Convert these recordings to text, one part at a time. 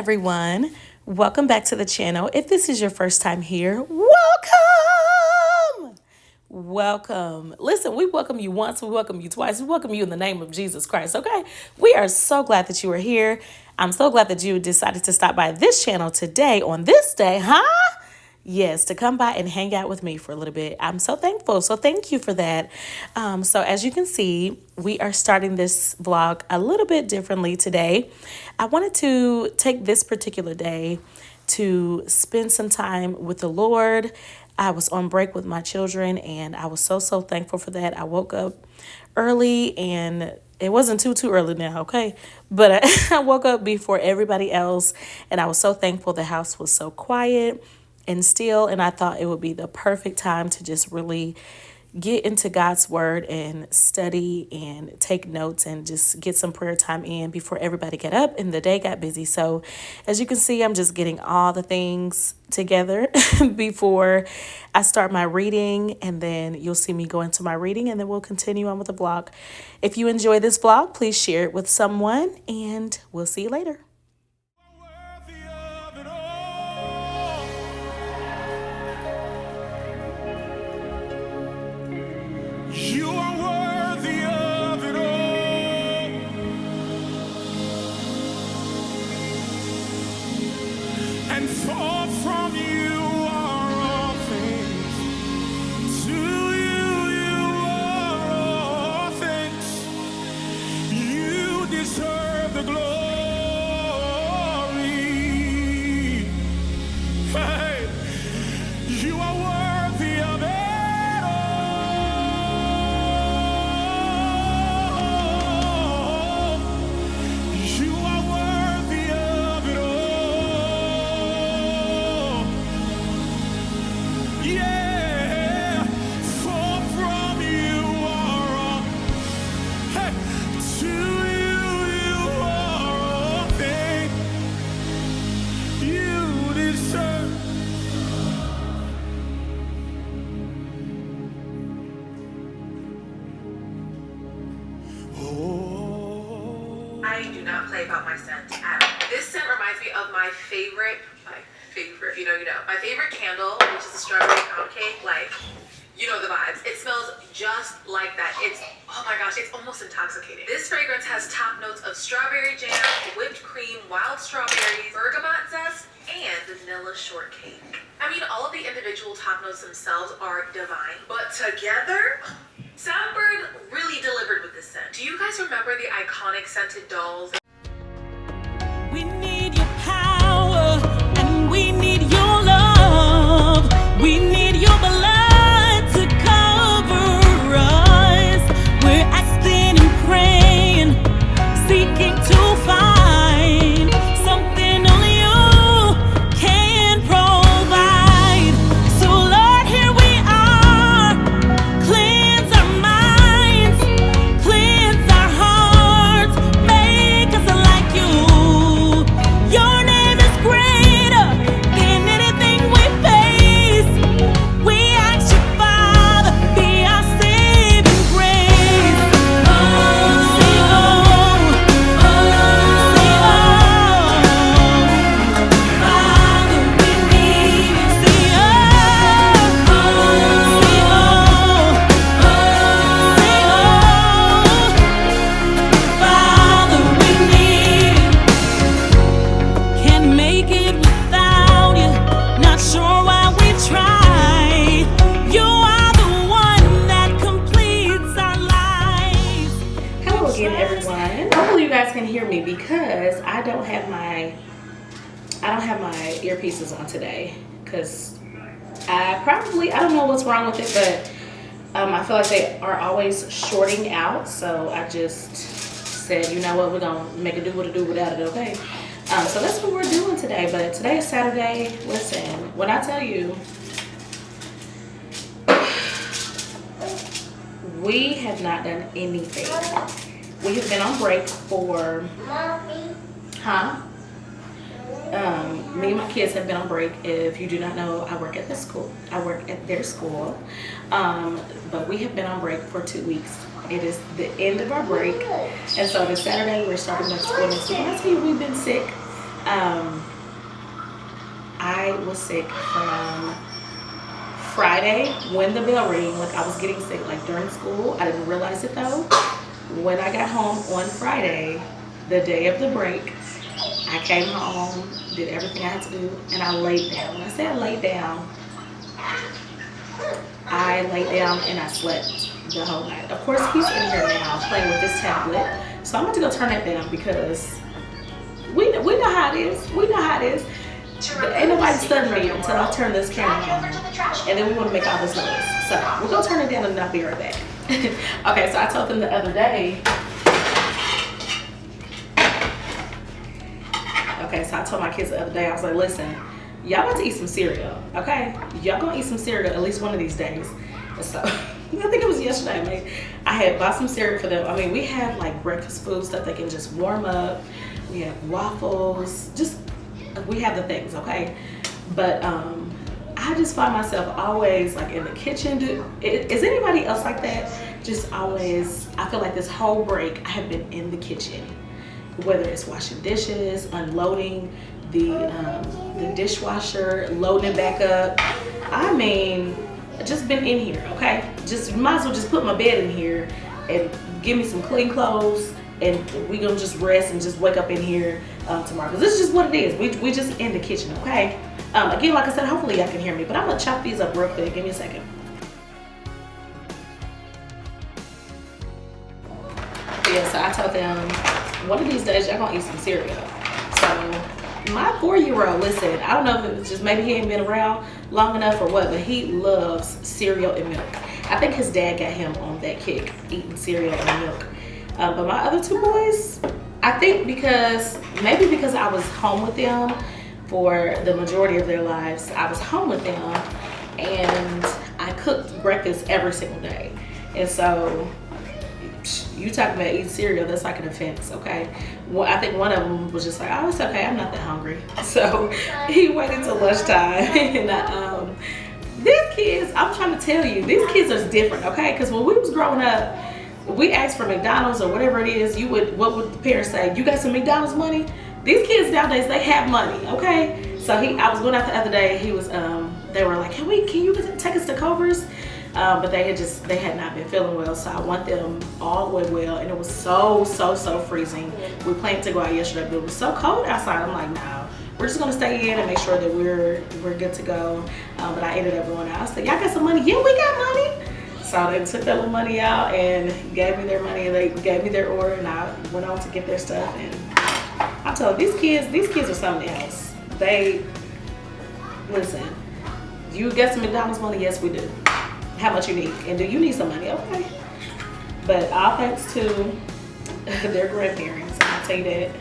everyone. Welcome back to the channel. If this is your first time here, welcome. Listen, we welcome you once, we welcome you twice, we welcome you in the name of Jesus Christ, okay? We are so glad that you are here. I'm so glad that you decided to stop by this channel today on this day, huh? Yes, to come by and hang out with me for a little bit. I'm so thankful. So thank you for that. So as you can see, we are starting this vlog a little bit differently today. I wanted to take this particular day to spend some time with the Lord. I was on break with my children and I was so thankful for that. I woke up early and it wasn't too early now, okay? But I woke up before everybody else and I was so thankful the house was so quiet and still, and I thought it would be the perfect time to just really get into God's word and study and take notes and just get some prayer time in before everybody got up and the day got busy. So as you can see, I'm just getting all the things together before I start my reading, and then you'll see me go into my reading and then we'll continue on with the vlog. If you enjoy this vlog, please share it with someone and we'll see you later. You are worthy of it all, and far from you are all things. To you are all things. You deserve the glory. Hey, you are worthy of it. I do not play about my scent at all. This scent reminds me of my favorite, my favorite candle, which is a strawberry pound cake. Like, you know the vibes. It smells just like that. It's, oh my gosh, it's almost intoxicating. This fragrance has top notes of strawberry jam, whipped cream, wild strawberries, bergamot zest, and vanilla shortcake. I mean, all of the individual top notes themselves are divine, but together, Songbird really delivered with this scent. Do you guys remember the iconic scented dolls? We need your power and we need your love. We need your blood to cover us. We're asking and praying, seeking to find something only you can provide. So Lord, here we are. Cleanse our minds, cleanse our hearts, make us like you. Your name is greater than anything we face. We ask you, Father, be our saving grace. Oh, say oh, say oh. Father, we need you. Say oh, say oh, say oh. Father, we need you. Can't make it without you. Not sure why we try. You are the one that completes our lives. Hello again, everyone. Hopefully you guys can hear me because I don't have my earpieces on today because I don't know what's wrong with it, but I feel like they are always shorting out. So I just said, you know what, we're gonna make it do what it do without it, okay? So that's what we're doing today. But today is Saturday. Listen, when I tell you, we have not done anything. We have been on break for, me and my kids have been on break. If you do not know, I work at their school. But we have been on break for 2 weeks. It is the end of our break. And so this Saturday, we're starting back school next week. When I tell you we've been sick, I was sick from Friday when the bell rang. Like I was getting sick like during school. I didn't realize it though. When I got home on Friday, the day of the break, I came home, did everything I had to do, and I laid down. When I say I laid down and I slept the whole night. Of course, he's in here now playing with this tablet. So I'm going to go turn that down because we know how it is. We know how it is. Ain't nobody studying me until I turn this camera on. And then we want to make all this noise. So we're going to turn it down and I'll be right back. Okay, so I told them the other day. Okay, so I told my kids the other day, I was like, listen, y'all about to eat some cereal, okay? Y'all gonna eat some cereal at least one of these days. And so, I think it was yesterday, I had bought some cereal for them. I mean, we have like breakfast food stuff that can just warm up. We have waffles, just, we have the things, okay? But I just find myself always like in the kitchen. Is anybody else like that? Just always, I feel like this whole break, I have been in the kitchen. Whether it's washing dishes, unloading the dishwasher, loading it back up. I mean, just been in here, okay? Just might as well just put my bed in here and give me some clean clothes and we gonna just rest and just wake up in here tomorrow. Cause this is just what it is. We just in the kitchen, okay? Again, like I said, hopefully y'all can hear me, but I'm gonna chop these up real quick. Give me a second. Yeah, so I told them, one of these days y'all gonna eat some cereal. So my 4-year-old, listen, I don't know if it was just maybe he ain't been around long enough or what, but he loves cereal and milk. I think his dad got him on that kick, eating cereal and milk. But my other two boys, I think maybe because I was home with them for the majority of their lives, I was home with them and I cooked breakfast every single day. And so you talking about eating cereal, that's like an offense, okay? Well, I think one of them was just like, oh, it's okay, I'm not that hungry. So he waited till lunchtime. And these kids, I'm trying to tell you, these kids are different, okay? Because when we was growing up, we asked for McDonald's or whatever it is, what would the parents say? You got some McDonald's money? These kids nowadays, they have money, okay? So I was going out the other day, they were like, can you take us to Culver's? But they had not been feeling well, so I want them all the way well, and it was so freezing. We planned to go out yesterday, but it was so cold outside. I'm like, no, we're just gonna stay in and make sure that we're good to go. But I ended up going out. I said, y'all got some money? Yeah, we got money. So they took that little money out and gave me their money, and they gave me their order, and I went on to get their stuff. And I told these kids are something else. Listen, you get some McDonald's money? Yes, we do. How much you need, and do you need some money? Okay, but all thanks to their grandparents, I'll tell you that.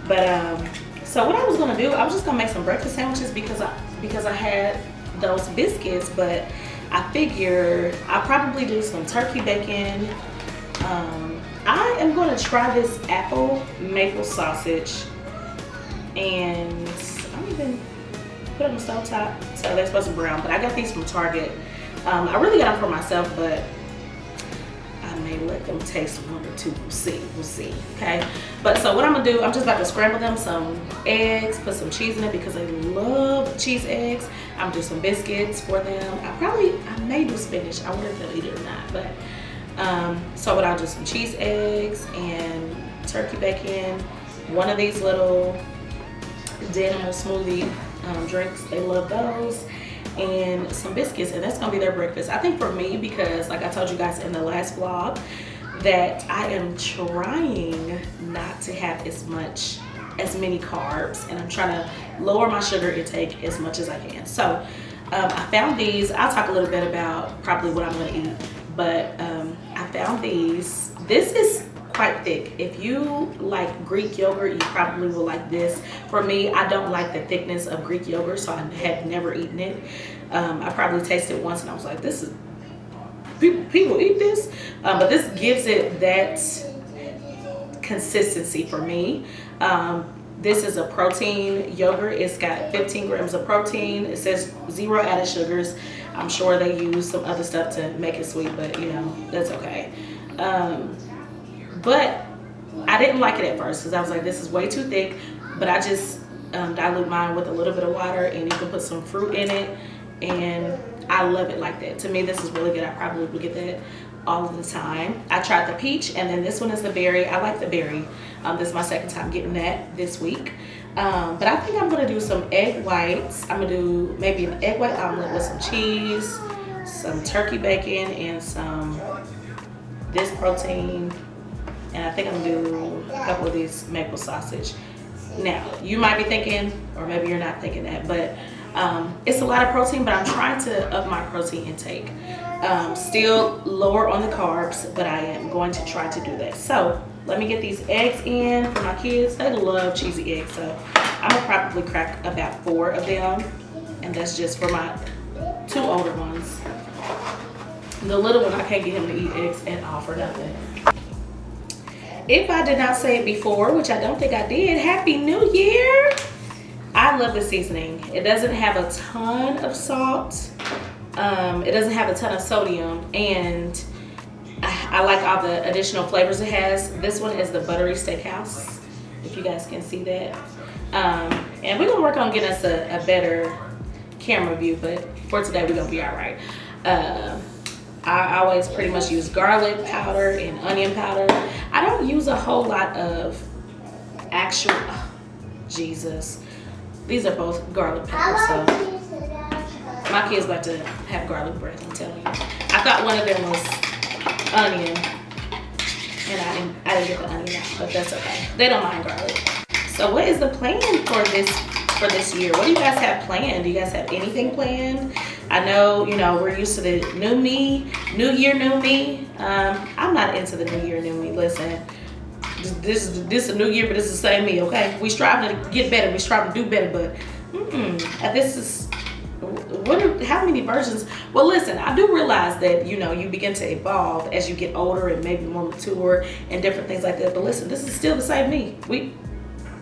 But so what I was gonna do, I was just gonna make some breakfast sandwiches because I had those biscuits, but I figure I'll probably do some turkey bacon. I am gonna try this apple maple sausage, and I'm even put it on the stove top, so they're supposed to brown. But I got these from Target. I really got them for myself, but I may let them taste one or two. We'll see, okay? But so what I'm gonna do, I'm just about to scramble them some eggs, put some cheese in it because they love cheese eggs. I'm gonna do some biscuits for them. I may do spinach. I wonder if they'll eat it or not, but so what I'll do some cheese eggs and turkey bacon, one of these little Danimal smoothie drinks, they love those, and some biscuits, and that's gonna be their breakfast. I think for me, because like I told you guys in the last vlog, that I am trying not to have as many carbs, and I'm trying to lower my sugar intake as much as I can. So I found these. I'll talk a little bit about probably what I'm gonna eat, but I found these. This is quite thick. If you like Greek yogurt, you probably will like this. For me, I don't like the thickness of Greek yogurt, so I had never eaten it. I probably tasted it once and I was like, this is, people eat this? But this gives it that consistency for me. This is a protein yogurt. It's got 15 grams of protein. It says 0 added sugars. I'm sure they use some other stuff to make it sweet, but you know, that's okay. But I didn't like it at first because I was like, this is way too thick. but I just dilute mine with a little bit of water, and you can put some fruit in it, and I love it like that. To me, this is really good. I probably would get that all of the time. I tried the peach, and then this one is the berry. I like the berry. This is my second time getting that this week. But I think I'm gonna do some egg whites. I'm gonna do maybe an egg white omelet with some cheese, some turkey bacon, and some this protein. And I think I'm gonna do a couple of these maple sausage. Now, you might be thinking, or maybe you're not thinking that, but it's a lot of protein, but I'm trying to up my protein intake. Still lower on the carbs, but I am going to try to do that. So let me get these eggs in for my kids. They love cheesy eggs, so I'm gonna probably crack about 4 of them, and that's just for my 2 older ones. The little one, I can't get him to eat eggs at all for nothing. If I did not say it before, which I don't think I did, Happy New Year! I love the seasoning. It doesn't have a ton of salt. It doesn't have a ton of sodium, and I like all the additional flavors it has. This one is the Buttery Steakhouse, if you guys can see that. And we're gonna work on getting us a better camera view, but for today we're gonna be all right. I always pretty much use garlic powder and onion powder. I don't use a whole lot of actual, Jesus. These are both garlic peppers, so my kids like to have garlic bread, I'm telling you. I thought one of them was onion, and I didn't get the onion out, but that's okay. They don't mind garlic. So what is the plan for this year? What do you guys have planned? Do you guys have anything planned? I know, we're used to the new me, new year, new me. I'm not into the new year, new me. Listen, this is a new year, but it's the same me, okay? We strive to get better. We strive to do better, but this is, how many versions? Well, listen, I do realize that, you begin to evolve as you get older and maybe more mature and different things like that. But listen, this is still the same me.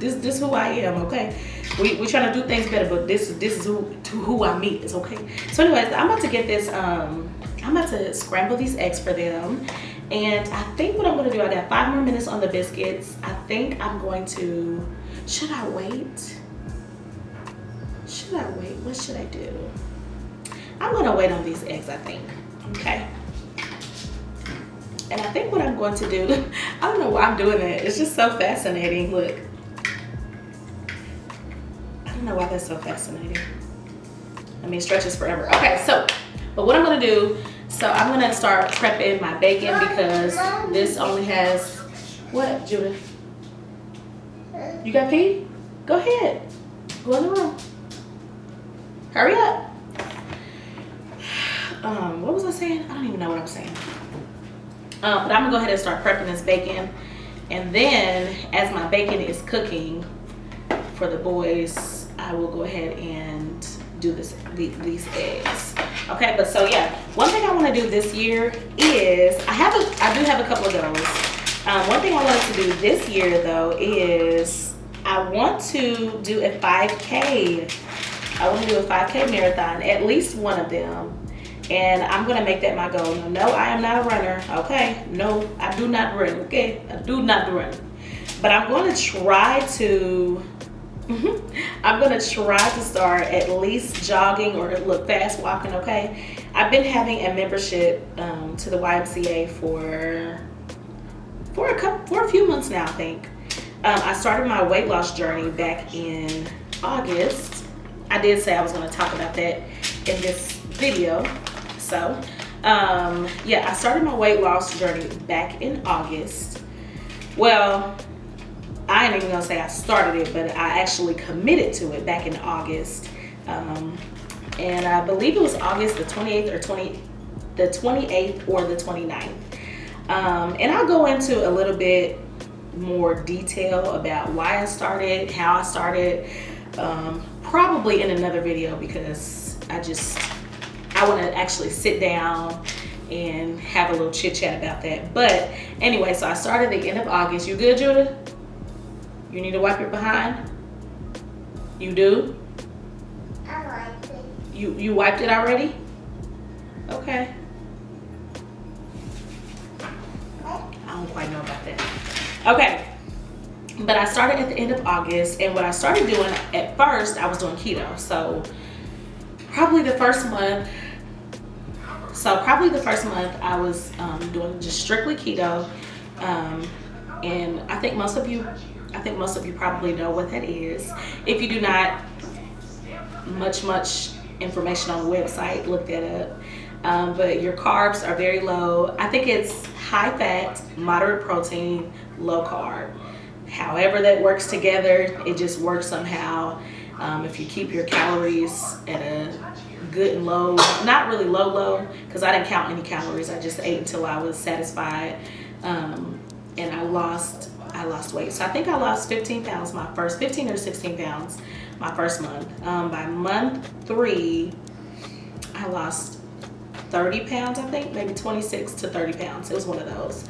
This is who I am, okay? We trying to do things better, but this is who I meet is, okay? So anyways, I'm about to get this, I'm about to scramble these eggs for them. And I think what I'm gonna do, I got 5 more minutes on the biscuits. I think I'm going to, should I wait? What should I do? I'm gonna wait on these eggs, I think, okay? And I think what I'm going to do, I don't know why I'm doing that. It's just so fascinating, look. I don't know why that's so fascinating. I mean, it stretches forever. Okay, so, but what I'm gonna do, so I'm gonna start prepping my bacon because this only has, what, Judith? You got pee? Go ahead, go in the room. Hurry up. What was I saying? I don't even know what I'm saying. But I'm gonna go ahead and start prepping this bacon. And then as my bacon is cooking for the boys, I will go ahead and do these eggs. Okay, but so yeah, one thing I want to do this year is I do have a couple of goals. One thing I wanted to do this year though is I want to do a 5K. I want to do a 5K marathon, at least one of them. And I'm going to make that my goal. No, I am not a runner, okay? No, I do not run, okay? I do not run. But I'm going to try to, start at least jogging or look, fast walking, okay? I've been having a membership to the YMCA for a few months now, I think. I started my weight loss journey back in August. I did say I was going to talk about that in this video. So, yeah, I started my weight loss journey back in August. Well, I ain't even going to say I started it, but I actually committed to it back in August. And I believe it was August the 28th or the 28th or the 29th. And I'll go into a little bit more detail about why I started, how I started, probably in another video because I want to actually sit down and have a little chit chat about that. But anyway, so I started the end of August. You good, Judah? You need to wipe your behind? You do? I like it. You wiped it already? Okay. I don't quite know about that. Okay. But I started at the end of August, and what I started doing at first, I was doing keto. So probably the first month I was doing just strictly keto. And I think most of you probably know what that is. If you do not, much information on the website, look that up. But your carbs are very low. I think it's high fat, moderate protein, low carb. However that works together, it just works somehow. If you keep your calories at a good and low, not really low, because I didn't count any calories. I just ate until I was satisfied. And I lost weight. So I think I lost 15 pounds, 15 or 16 pounds my first month. By month 3, I lost 30 pounds, I think, maybe 26 to 30 pounds. It was one of those.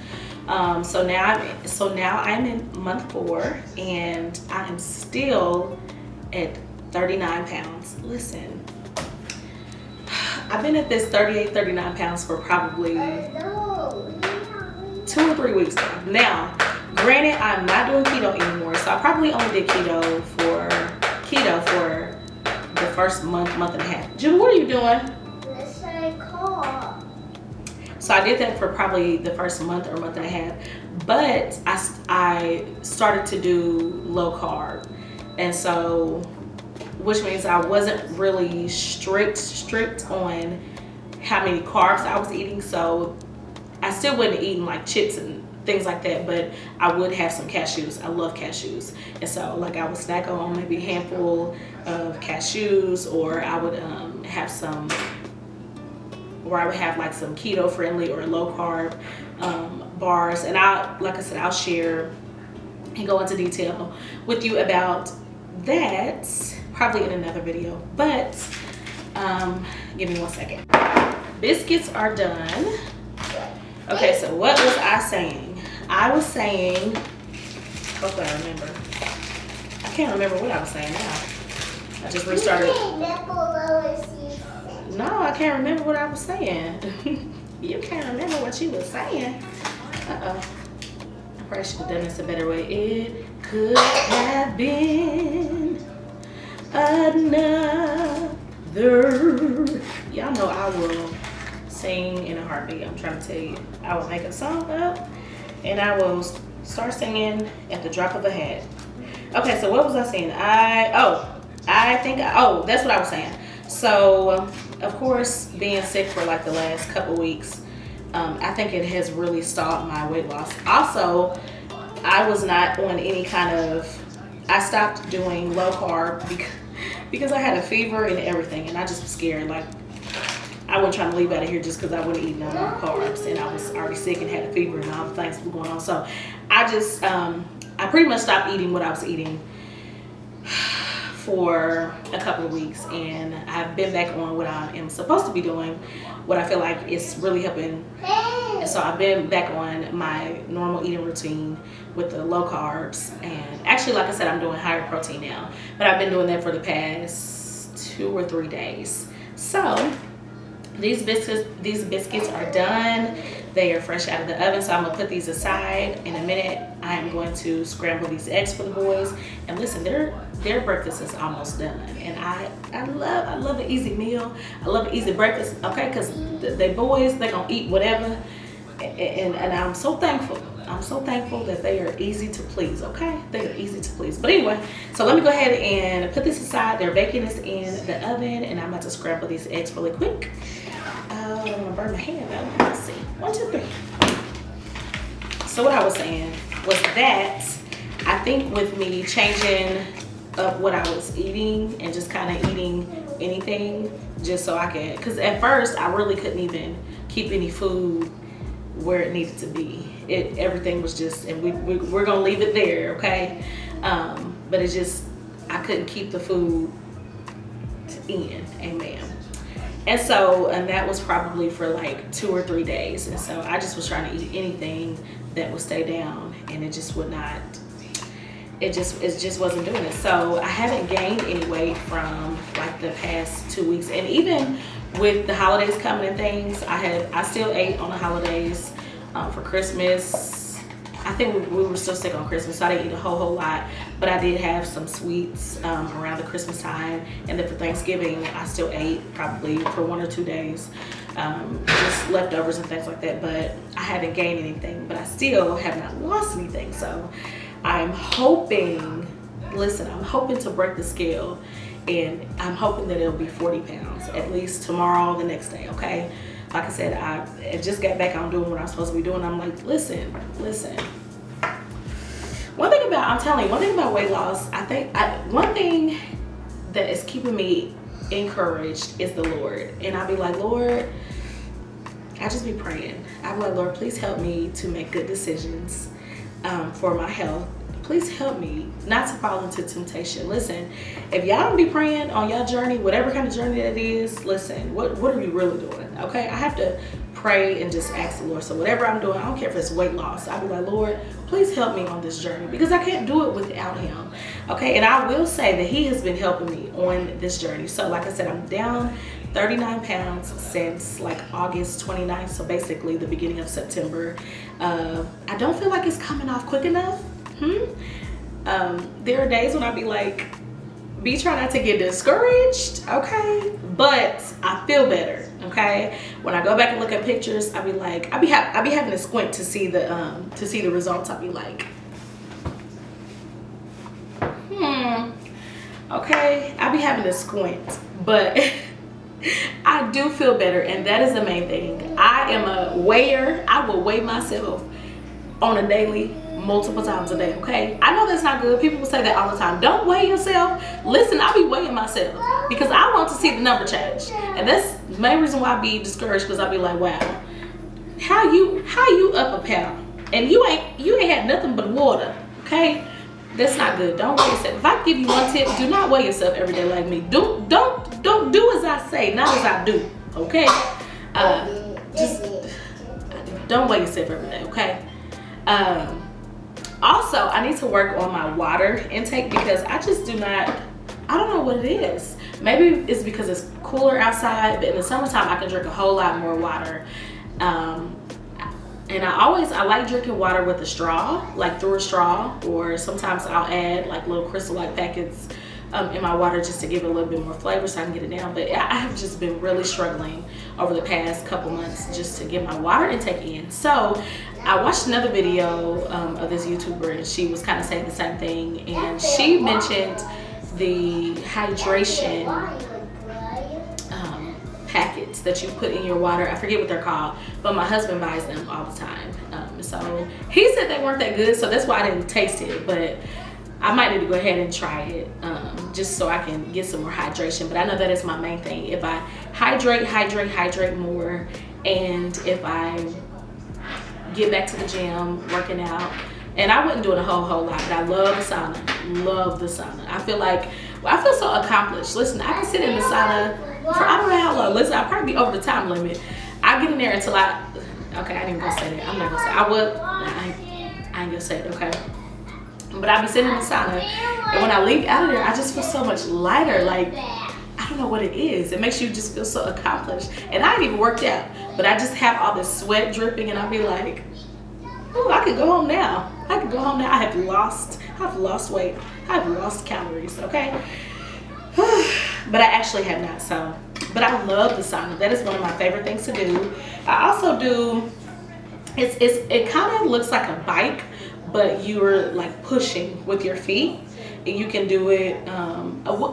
So now I'm in month 4, and I am still at 39 pounds. Listen, I've been at this 39 pounds for probably 2 or 3 weeks now. Now, granted, I'm not doing keto anymore, so I probably only did keto for the first month and a half. Jim, what are you doing? Let's say call. So I did that for probably the first month or month and a half, but I started to do low carb, and so, which means I wasn't really strict on how many carbs I was eating. So I still wasn't eating like chips and things like that, but I would have some cashews. I love cashews. And so like I would snack on maybe a handful of cashews, or I would have like some keto friendly or low carb bars. And I'll share and go into detail with you about that probably in another video. But give me 1 second. Biscuits are done. Okay, so what was I saying? I was saying, hopefully I remember. I can't remember what I was saying now. I just restarted. No, I can't remember what I was saying. You can't remember what you were saying. Uh-oh. I probably should have done this a better way. It could have been another. Y'all know I will sing in a heartbeat. I'm trying to tell you. I will make a song up and I will start singing at the drop of a hat. Okay, so what was I saying? That's what I was saying. So, of course, being sick for like the last couple weeks, I think it has really stalled my weight loss. Also, I was not on any kind of, I stopped doing low carb because I had a fever and everything, and I just was scared. Like, I wasn't trying to leave out of here just because I wouldn't eat no more carbs, and I was already sick and had a fever and all the things were going on. So I just, I pretty much stopped eating what I was eating for a couple of weeks, and I've been back on what I am supposed to be doing, what I feel like is really helping. And so I've been back on my normal eating routine with the low carbs, and actually, like I said, I'm doing higher protein now, but I've been doing that for the past 2 or 3 days. So these biscuits are done. They are fresh out of the oven, so I'm gonna put these aside. In a minute, I am going to scramble these eggs for the boys. And listen, their breakfast is almost done, and I love an easy meal. I love an easy breakfast, okay? Because the boys, they're gonna eat whatever, and I'm so thankful. I'm so thankful that they are easy to please, okay? They are easy to please. But anyway, so let me go ahead and put this aside. Their bacon is in the oven, and I'm about to scramble these eggs really quick. I'm gonna burn my hand though. Let's see. 1, 2, 3. So what I was saying was that I think with me changing up what I was eating and just kind of eating anything just so I can, because at first I really couldn't even keep any food where it needed to be. Everything was just, and we're gonna leave it there, okay? But it's just, I couldn't keep the food in, amen. And so, and that was probably for like 2 or 3 days. And so I just was trying to eat anything that would stay down, and it just would not, it just wasn't doing it. So I haven't gained any weight from like the past 2 weeks. And even with the holidays coming and things, I still ate on the holidays. For Christmas, I think we were still sick on Christmas, so I didn't eat a whole lot. But I did have some sweets around the Christmas time, and then for Thanksgiving, I still ate probably for 1 or 2 days, just leftovers and things like that. But I haven't gained anything, but I still have not lost anything. So I'm hoping, listen, I'm hoping to break the scale, and I'm hoping that it'll be 40 pounds at least tomorrow, the next day, okay? Like I said, I just got back on doing what I'm supposed to be doing. I'm like, listen. One thing about weight loss, I think one thing that is keeping me encouraged is the Lord. And I'll be like, Lord, I just be praying. I'll be like, Lord, please help me to make good decisions for my health. Please help me not to fall into temptation. Listen, if y'all don't be praying on your journey, whatever kind of journey that is, listen, what are you really doing? Okay, I have to pray and just ask the Lord. So whatever I'm doing, I don't care if it's weight loss. I'll be like, Lord, please help me on this journey, because I can't do it without him. Okay, and I will say that he has been helping me on this journey. So like I said, I'm down 39 pounds since like August 29th, so basically the beginning of September. I don't feel like it's coming off quick enough. There are days when I be like, try not to get discouraged, okay? But I feel better, okay? When I go back and look at pictures, I be like, I be having to squint to see the results. I be like, okay? I be having to squint, but I do feel better, and that is the main thing. I am a weigher. I will weigh myself on a daily, multiple times a day, okay? I know that's not good. People will say that all the time. Don't weigh yourself. Listen, I be weighing myself because I want to see the number change. And that's the main reason why I be discouraged, because I be like, wow, how you up a pound and you ain't had nothing but water, okay? That's not good. Don't weigh yourself. If I give you one tip, do not weigh yourself every day like me. Don't do as I say, not as I do, okay? Just don't weigh yourself every day, okay? Also, I need to work on my water intake, because I don't know what it is. Maybe it's because it's cooler outside, but in the summertime I can drink a whole lot more water. And I like drinking water with a straw, like through a straw, or sometimes I'll add like little Crystal-like packets in my water just to give it a little bit more flavor so I can get it down. But I have just been really struggling over the past couple months just to get my water intake in. So I watched another video of this YouTuber, and she was kind of saying the same thing, and she mentioned the hydration packets that you put in your water. I forget what they're called, but my husband buys them all the time. So he said they weren't that good, so that's why I didn't taste it, but I might need to go ahead and try it just so I can get some more hydration. But I know that is my main thing. If I hydrate more, and if I get back to the gym, working out, and I wasn't doing a whole lot, but I love the sauna. I feel so accomplished. Listen, I can sit in the sauna for I don't know how long. Listen, I'll probably be over the time limit. I get in there until okay, I didn't even gonna say that. I'm not gonna say, I ain't gonna say it, okay? But I'll be sitting in the sauna, and when I leave out of there, I just feel so much lighter. Like, I don't know what it is. It makes you just feel so accomplished. And I ain't even worked out, but I just have all this sweat dripping, and I'll be like, oh, I could go home now. I have lost weight. I've lost calories, okay? But I actually have not, so. But I love the sauna. That is one of my favorite things to do. I also do, it kind of looks like a bike, but you're like pushing with your feet. And you can do it,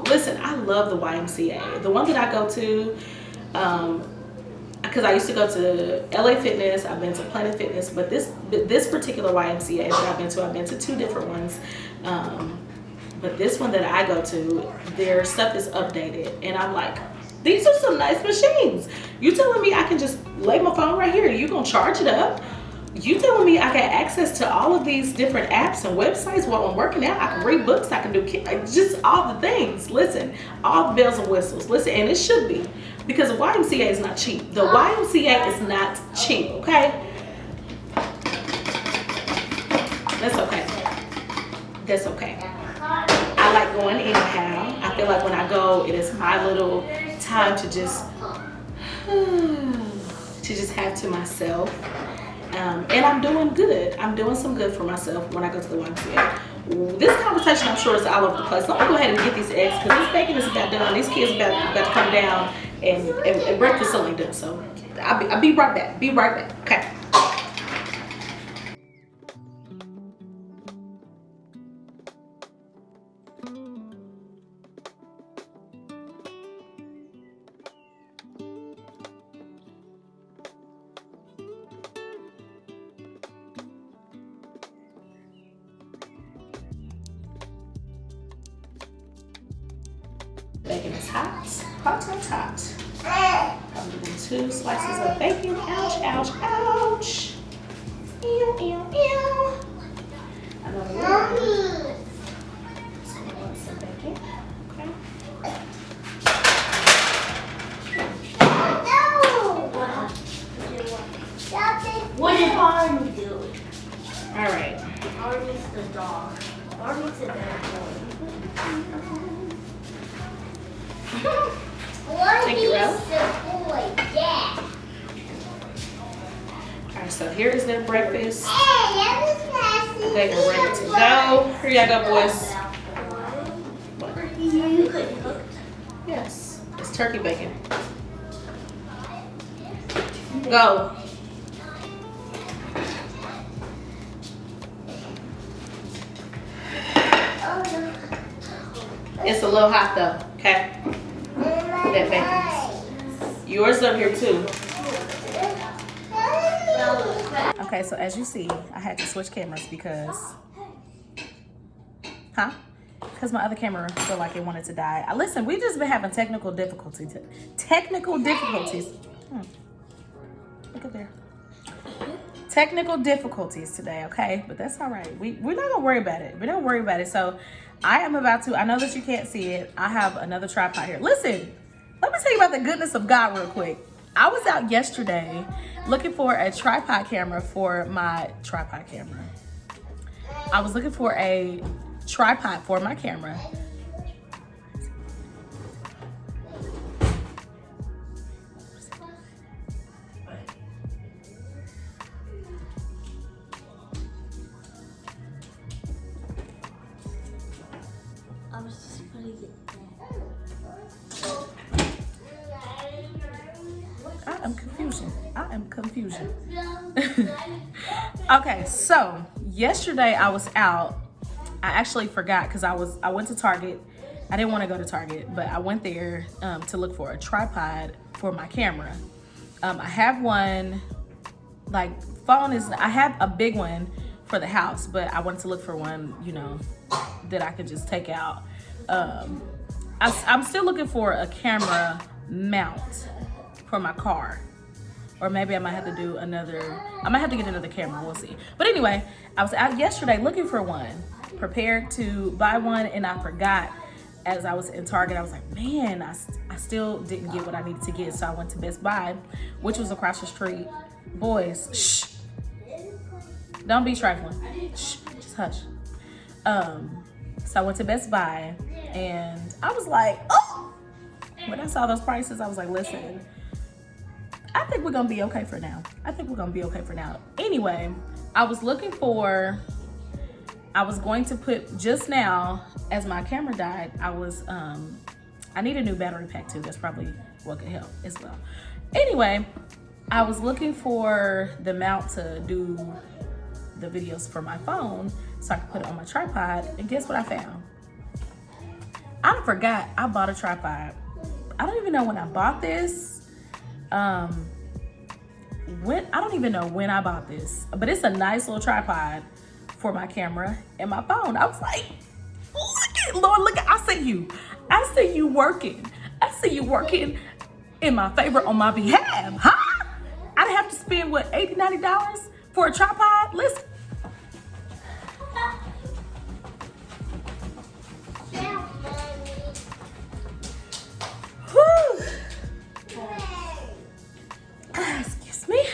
listen, I love the YMCA. The one that I go to, because I used to go to LA Fitness, I've been to Planet Fitness, but this particular YMCA that I've been to 2 different ones. But this one that I go to, their stuff is updated, and I'm like, these are some nice machines. You telling me I can just lay my phone right here and you gonna charge it up? You telling me I got access to all of these different apps and websites while I'm working out? I can read books, I can do just all the things. Listen, all the bells and whistles. Listen, and it should be, because the YMCA is not cheap. The YMCA is not cheap, okay? That's okay. I like going anyhow. I feel like when I go, it is my little time to just have to myself. And I'm doing good. I'm doing some good for myself when I go to the YMCA. This conversation, I'm sure, is all over the place. So I'm gonna go ahead and get these eggs because this bacon is about done. These kids about to come down, and breakfast still ain't done. So I'll be right back. Be right back. Okay. Bacon is hot, hot, hot, hot. I'm doing 2 slices of bacon. Ouch, ouch, ouch. Ew, ew, ew. Another one. So I want some bacon. Okay. What did Barney do? All right. Barney's the dog. Barney's the bad boy. Thank you, Rose. The boy, yeah. All right, so here is their breakfast. Hey, that was nasty. They are ready to go. Here y'all go, boys. You couldn't cook. Yes, it's turkey bacon. Go. It's a little hot though, okay? That bacon. Yours up here too. Okay, so as you see, I had to switch cameras because, because my other camera felt like it wanted to die. Listen, we just been having technical difficulties. Look at there. Technical difficulties today, okay? But that's all right. We're not gonna worry about it. We don't worry about it. So I am about to, I know that you can't see it. I have another tripod here. Listen, let me tell you about the goodness of God real quick. I was out yesterday looking for a tripod camera for my tripod camera. I was looking for a tripod for my camera. I was just putting it I am confusion. Okay, so yesterday I was out. I actually forgot because I went to Target. I didn't want to go to Target, but I went there to look for a tripod for my camera. I have one, like I have a big one for the house, but I wanted to look for one, you know, that I could just take out. I'm still looking for a camera mount for my car. Or maybe I might have to do I might have to get another camera, we'll see. But anyway, I was out yesterday looking for one, prepared to buy one, and I forgot as I was in Target. I was like, man, I still didn't get what I needed to get. So I went to Best Buy, which was across the street. Boys, shh. Don't be trifling. Shh, just hush. So I went to Best Buy, and I was like, oh! When I saw those prices, I was like, listen, I think we're gonna be okay for now. Anyway, I was going to put, just now, as my camera died, I need a new battery pack too. That's probably what could help as well. Anyway, I was looking for the mount to do the videos for my phone so I could put it on my tripod, and guess what I found? I forgot I bought a tripod. I don't even know when I bought this. I don't even know when I bought this, but it's a nice little tripod for my camera and my phone. I was like, Lord, I see you working. I see you working in my favor on my behalf, huh? I didn't have to spend, what, $80, $90 for a tripod? Listen. Whew. Excuse me.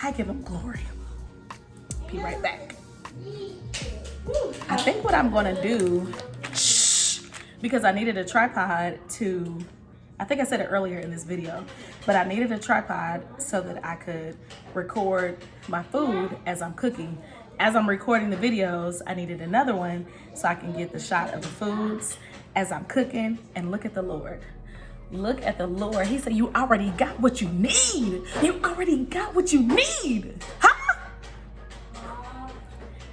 I give him glory. Be right back. I think what I'm gonna do, because I needed a tripod to I think I said it earlier in this video, but I needed a tripod so that I could record my food as I'm cooking. As I'm recording the videos, I needed another one so I can get the shot of the foods as I'm cooking. And look at the Lord. Look at the Lord. He said, you already got what you need. You already got what you need. Huh?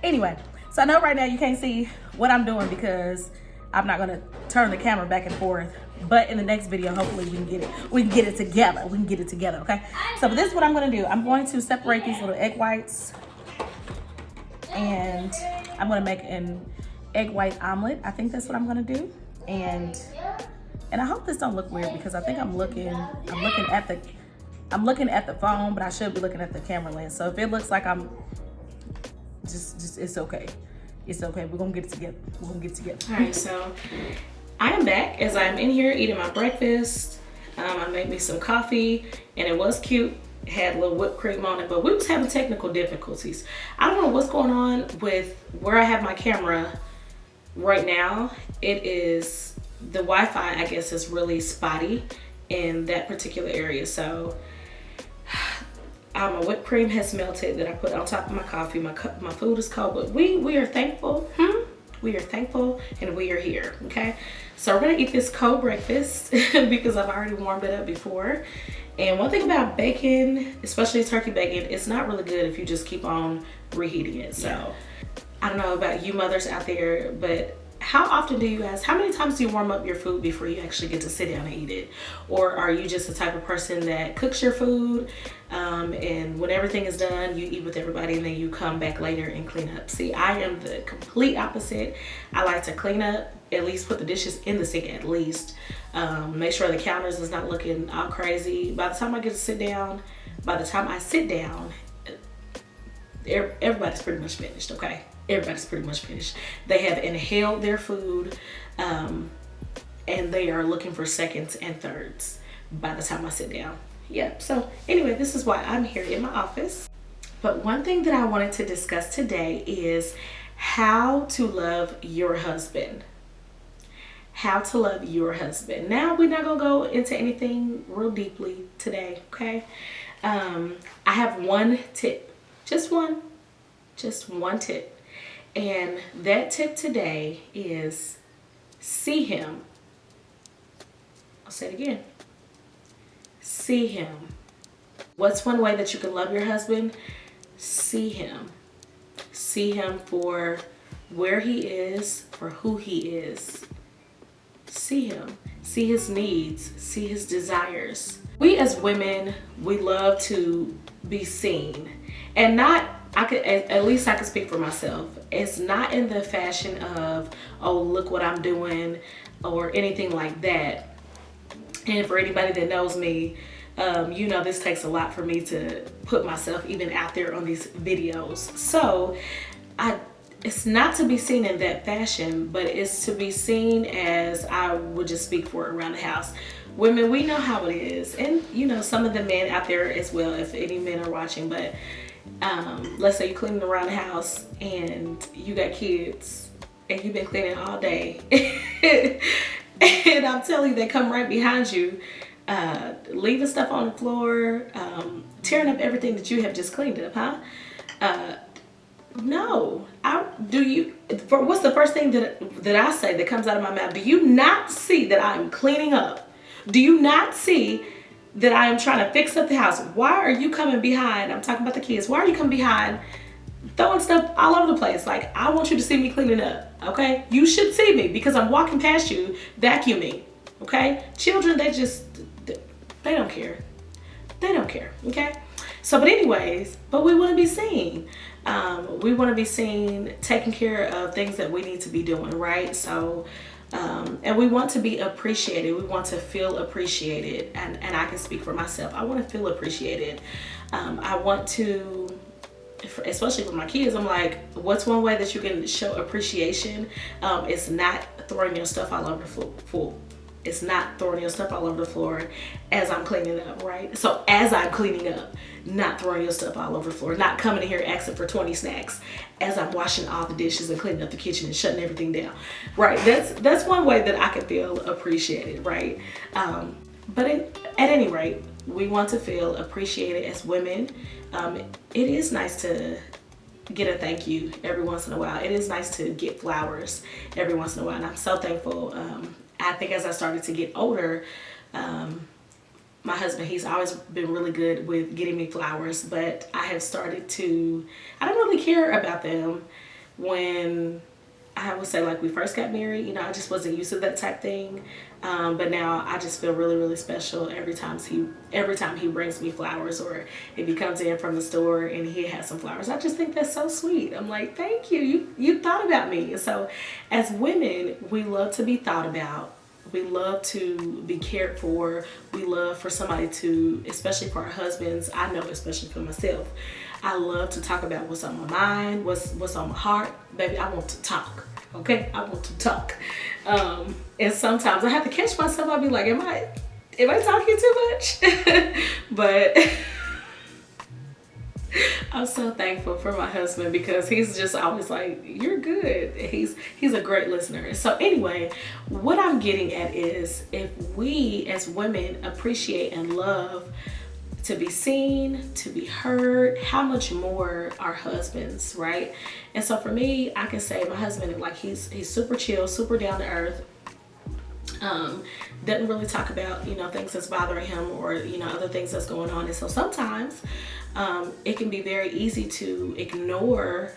Anyway, so I know right now you can't see what I'm doing because I'm not gonna turn the camera back and forth. But in the next video, hopefully we can get it. We can get it together. We can get it together, okay? So but this is what I'm gonna do. I'm going to separate these little egg whites, and I'm gonna make an egg white omelet. I think that's what I'm gonna do. And I hope this don't look weird because I think I'm looking at the phone, but I should be looking at the camera lens. So if it looks like I'm just it's okay. It's okay. We're gonna get it together. We're gonna get it together. All right, so I am back as I'm in here eating my breakfast. I made me some coffee and it was cute. It had a little whipped cream on it, but we was having technical difficulties. I don't know what's going on with where I have my camera right now. It is the Wi-Fi, I guess, is really spotty in that particular area. So my whipped cream has melted that I put on top of my coffee. My food is cold, but we are thankful. We are thankful and we are here, okay? So we're gonna eat this cold breakfast because I've already warmed it up before. And one thing about bacon, especially turkey bacon, it's not really good if you just keep on reheating it. So I don't know about you mothers out there, but how often do you guys, how many times do you warm up your food before you actually get to sit down and eat it? Or are you just the type of person that cooks your food and when everything is done, you eat with everybody and then you come back later and clean up? See, I am the complete opposite. I like to clean up, at least put the dishes in the sink at least. Make sure the counters is not looking all crazy. By the time I get to sit down, everybody's pretty much finished, okay? Everybody's pretty much finished. They have inhaled their food and they are looking for seconds and thirds by the time I sit down. Yeah, so anyway, this is why I'm here in my office. But one thing that I wanted to discuss today is how to love your husband. How to love your husband. Now, we're not gonna go into anything real deeply today, okay? I have one tip, just one tip. And that tip today is see him. I'll say it again. See him. What's one way that you can love your husband? See him. See him for where he is, for who he is. See him. See his needs. See his desires. We as women, we love to be seen. And not, at least I can speak for myself. It's not in the fashion of, oh, look what I'm doing or anything like that. And for anybody that knows me, you know this takes a lot for me to put myself even out there on these videos. So it's not to be seen in that fashion, but it's to be seen as I would just speak for around the house. Women, we know how it is. And you know, some of the men out there as well, if any men are watching, but let's say you're cleaning around the house and you got kids and you've been cleaning all day and I'm telling you, they come right behind you, leaving stuff on the floor, tearing up everything that you have just cleaned up, huh? No. What's the first thing that I say that comes out of my mouth? Do you not see that I'm cleaning up? Do you not see that I am trying to fix up the house? Why are you coming behind? I'm talking about the kids. Why are you coming behind throwing stuff all over the place? Like, I want you to see me cleaning up, okay? You should see me because I'm walking past you vacuuming, okay? Children, they don't care. They don't care, okay? So, but anyways, we want to be seen. We want to be seen taking care of things that we need to be doing, right? So, and we want to be appreciated. We want to feel appreciated. And I can speak for myself. I want to feel appreciated. I want to, especially for my kids, I'm like, what's one way that you can show appreciation? It's not throwing your stuff all over the floor. It's not throwing your stuff all over the floor as I'm cleaning up, right? So as I'm cleaning up, not throwing your stuff all over the floor, not coming in here asking for 20 snacks as I'm washing all the dishes and cleaning up the kitchen and shutting everything down, right? That's one way that I can feel appreciated, right? But at any rate, we want to feel appreciated as women. It is nice to get a thank you every once in a while. It is nice to get flowers every once in a while, and I'm so thankful. I think as I started to get older, my husband, he's always been really good with getting me flowers, but I have started to, I don't really care about them when, I would say, like, we first got married. You know, I just wasn't used to that type thing. But now I just feel really, really special every time he brings me flowers, or if he comes in from the store and he has some flowers. I just think that's so sweet. I'm like, thank you. You thought about me. And so as women, we love to be thought about. We love to be cared for. We love for somebody to, especially for our husbands, I know especially for myself, I love to talk about what's on my mind, what's on my heart. Baby, I want to talk. Okay? I want to talk. And sometimes I have to catch myself. I'll be like, am I talking too much? But I'm so thankful for my husband, because he's just always like, you're good. He's a great listener. So anyway, what I'm getting at is, if we as women appreciate and love to be seen, to be heard, how much more our husbands, right? And so for me, I can say my husband, like, he's super chill, super down to earth. Doesn't really talk about, you know, things that's bothering him, or, you know, other things that's going on. And so sometimes it can be very easy to ignore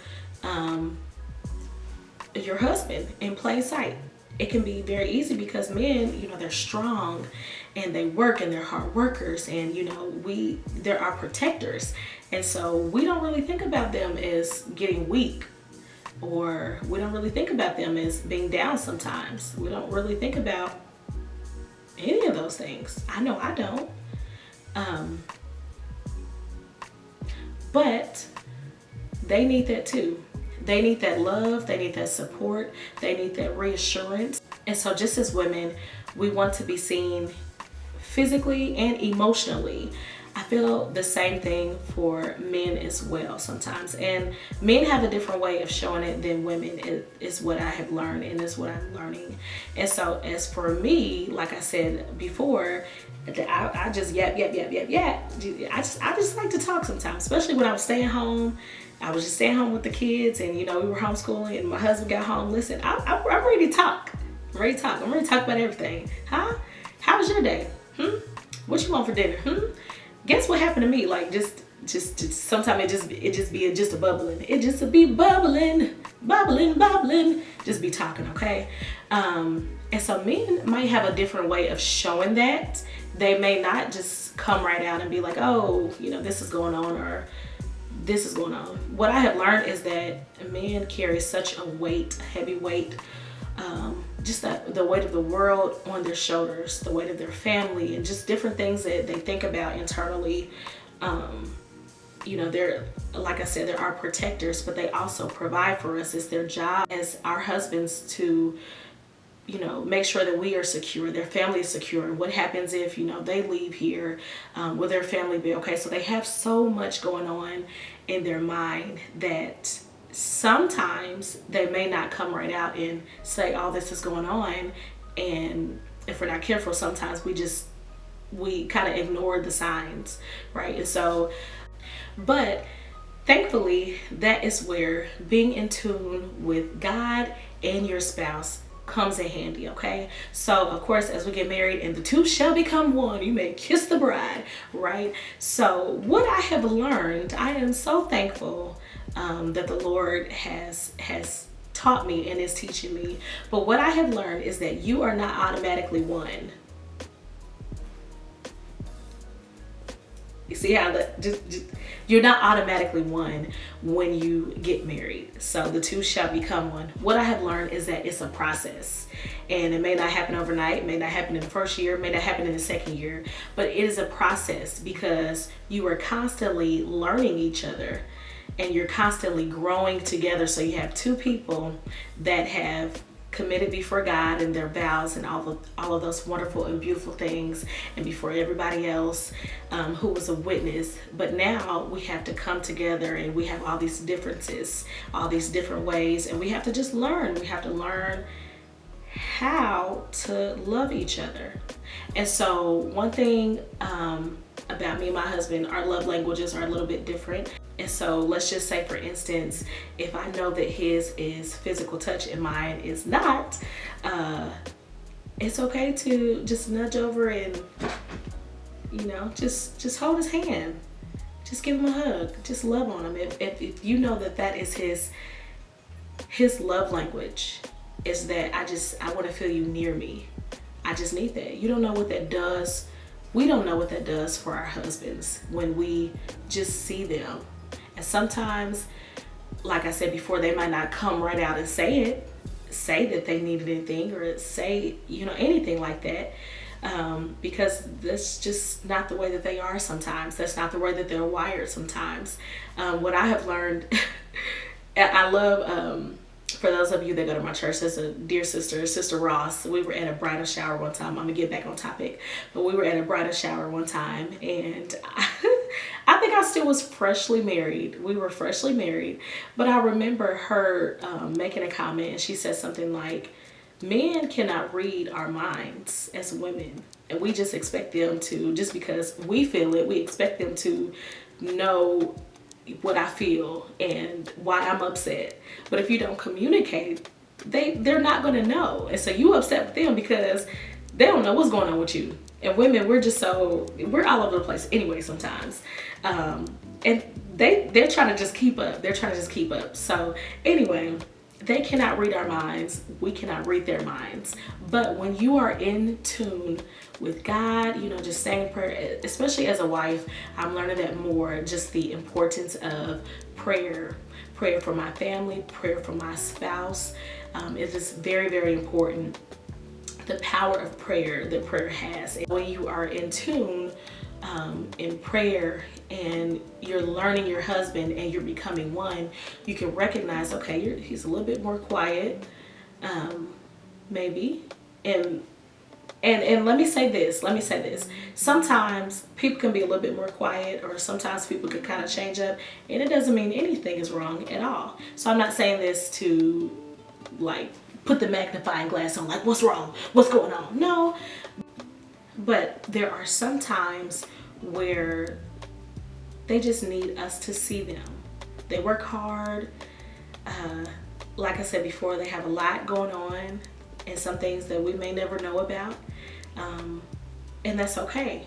your husband in plain sight. It can be very easy because men, you know, they're strong and they work and they're hard workers, and, you know, they're our protectors. And so we don't really think about them as getting weak, or we don't really think about them as being down sometimes. We don't really think about any of those things. I know I don't. But they need that too. They need that love, they need that support, they need that reassurance. And so just as women, we want to be seen physically and emotionally. I feel the same thing for men as well sometimes. And men have a different way of showing it than women, is what I have learned, and is what I'm learning. And so as for me, like I said before, I just yap. I just like to talk sometimes, especially when I was staying home. I was just staying home with the kids, and, you know, we were homeschooling, and my husband got home. Listen, I'm ready to talk. I'm ready to talk about everything. Huh? How was your day? What you want for dinner? Guess what happened to me? Like, just sometimes it just be a bubbling. It just be bubbling. Just be talking, okay? And so men might have a different way of showing that. They may not just come right out and be like, oh, you know, this is going on, or this is going on. What I have learned is that men carry such a weight, a heavy weight, just the weight of the world on their shoulders, the weight of their family, and just different things that they think about internally. You know, they're, like I said, they're our protectors, but they also provide for us. It's their job as our husbands to, you know, make sure that we are secure, their family is secure. What happens if, you know, they leave here? Will their family be okay? So they have so much going on in their mind that sometimes they may not come right out and say, oh, this is going on. And if we're not careful, sometimes we kind of ignore the signs, right? And so, but thankfully, that is where being in tune with God and your spouse comes in handy, okay? So, of course, as we get married, and the two shall become one, you may kiss the bride, right? So, what I have learned, I am so thankful that the Lord has taught me and is teaching me. But what I have learned is that you are not automatically one. You see how you're not automatically one when you get married. So the two shall become one. What I have learned is that it's a process, and it may not happen overnight. It may not happen in the first year. It may not happen in the second year, but it is a process, because you are constantly learning each other, and you're constantly growing together. So you have two people that have committed before God and their vows and all of those wonderful and beautiful things, and before everybody else who was a witness. But now we have to come together, and we have all these differences, all these different ways, and we have to just learn. We have to learn how to love each other. And so one thing about me and my husband, our love languages are a little bit different. And so let's just say, for instance, if I know that his is physical touch and mine is not, it's okay to just nudge over and, just hold his hand. Just give him a hug. Just love on him. If you know that is his love language, is that I want to feel you near me. I just need that. You don't know what that does. We don't know what that does for our husbands when we just see them. And sometimes, like I said before, they might not come right out and say that they needed anything, or say, anything like that. Because that's just not the way that they are sometimes. That's not the way that they're wired sometimes. What I have learned, I love, for those of you that go to my church, there's a dear Sister Ross. We were at a bridal shower one time. I'm gonna get back on topic, but we were at a bridal shower one time, and I think I still was freshly married. We were freshly married, but I remember her making a comment, and she said something like, men cannot read our minds as women, and we just expect them to, just because we feel it, we expect them to know what I feel and why I'm upset. But if you don't communicate, they're not going to know. And so you upset with them because they don't know what's going on with you. And women, we're all over the place anyway sometimes. And they're trying to just keep up. So anyway, they cannot read our minds. We cannot read their minds. But when you are in tune with God, just saying prayer, especially as a wife, I'm learning that more, just the importance of prayer for my family, prayer for my spouse. It is very, very important. The power of prayer that prayer has. And when you are in tune in prayer, and you're learning your husband and you're becoming one, you can recognize, okay, he's a little bit more quiet, maybe. And let me say this. Sometimes people can be a little bit more quiet, or sometimes people can kind of change up, and it doesn't mean anything is wrong at all. So I'm not saying this to put the magnifying glass on, what's wrong? What's going on? No. But there are some times where they just need us to see them. They work hard. Like I said before, they have a lot going on, and some things that we may never know about. And that's okay.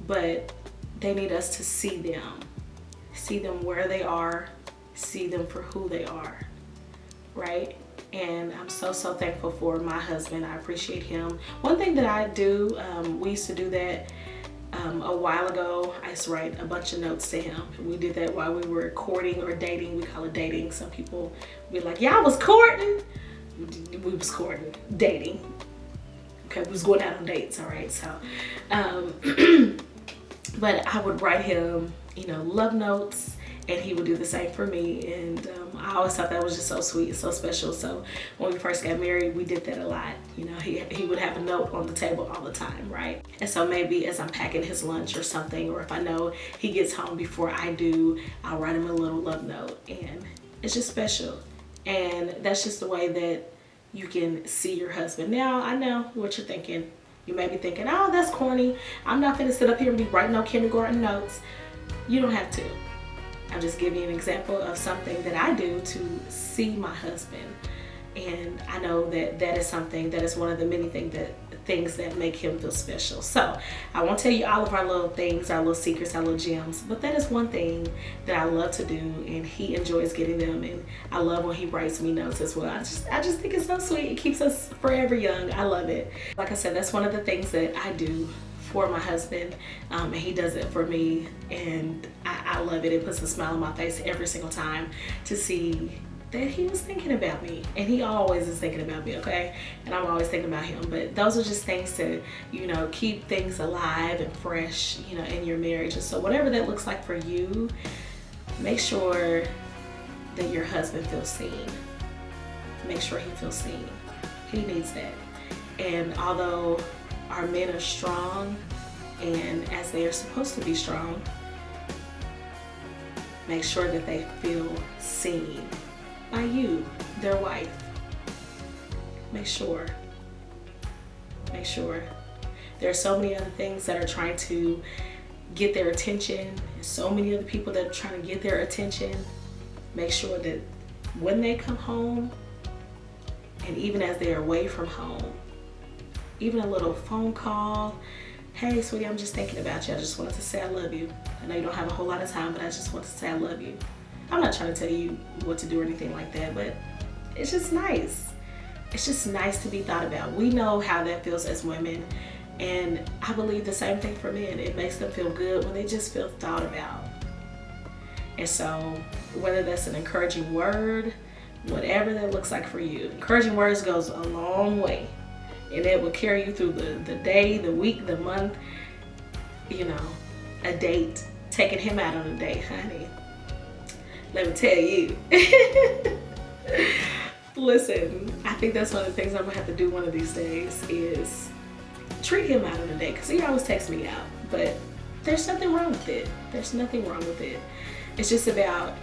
But they need us to see them where they are, see them for who they are, right? And I'm so thankful for my husband. I appreciate him. One thing that I do, we used to do that a while ago. I used to write a bunch of notes to him. We did that while we were courting or dating. We call it dating. Some people be like, yeah, I was courting. We was courting, dating. Okay, we was going out on dates, all right? So, but I would write him, love notes, and he would do the same for me. And I always thought that was just so sweet, so special. So when we first got married, we did that a lot. He would have a note on the table all the time, right? And so maybe as I'm packing his lunch or something, or if I know he gets home before I do, I'll write him a little love note. And it's just special. And that's just the way that you can see your husband. Now, I know what you're thinking. You may be thinking, oh, that's corny. I'm not going to sit up here and be writing no kindergarten notes. You don't have to. I'm just giving you an example of something that I do to see my husband. And I know that is something that is one of the many things that make him feel special. So I won't tell you all of our little things, our little secrets, our little gems, but that is one thing that I love to do, and he enjoys getting them. And I love when he writes me notes as well. I just think it's so sweet. It keeps us forever young. I love it. Like I said, that's one of the things that I do for my husband, and he does it for me, and I love it. It puts a smile on my face every single time to see that he was thinking about me, and he always is thinking about me, okay? And I'm always thinking about him. But those are just things to, keep things alive and fresh, in your marriage. And so whatever that looks like for you, make sure that your husband feels seen. Make sure he feels seen. He needs that. And although our men are strong, and as they are supposed to be strong, make sure that they feel seen by you, their wife. Make sure. Make sure. There are so many other things that are trying to get their attention, and so many other people that are trying to get their attention. Make sure that when they come home, and even as they're away from home, even a little phone call, hey sweetie, I'm just thinking about you. I just wanted to say I love you. I know you don't have a whole lot of time, but I just want to say I love you. I'm not trying to tell you what to do or anything like that, but it's just nice. It's just nice to be thought about. We know how that feels as women, and I believe the same thing for men. It makes them feel good when they just feel thought about. And so whether that's an encouraging word, whatever that looks like for you, encouraging words goes a long way, and it will carry you through the day, the week, the month, you know, a date, taking him out on a date, honey. Let me tell you. Listen, I think that's one of the things I'm gonna have to do one of these days is treat him out on a date, because he always takes me out, but there's nothing wrong with it. There's nothing wrong with it. It's just about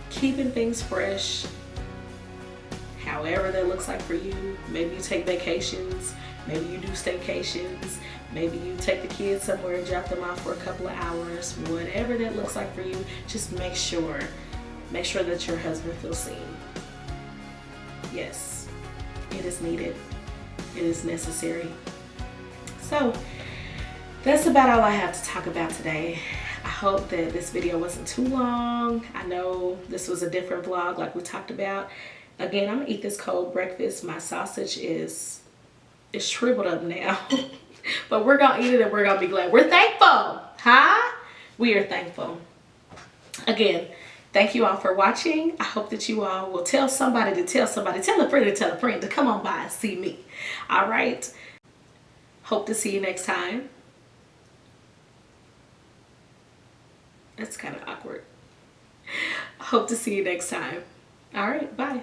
keeping things fresh, however that looks like for you. Maybe you take vacations, maybe you do staycations, maybe you take the kids somewhere and drop them off for a couple of hours. Whatever that looks like for you, just make sure that your husband feels seen. Yes, it is needed. It is necessary. So that's about all I have to talk about today. I hope that this video wasn't too long. I know this was a different vlog like we talked about. Again, I'm gonna eat this cold breakfast. My sausage is shriveled up now. But we're gonna eat it and we're gonna be glad. We're thankful, huh? We are thankful. Again, thank you all for watching. I hope that you all will tell somebody to tell somebody, tell a friend to tell a friend to come on by and see me. All right. Hope to see you next time. That's kind of awkward. Hope to see you next time. All right, bye.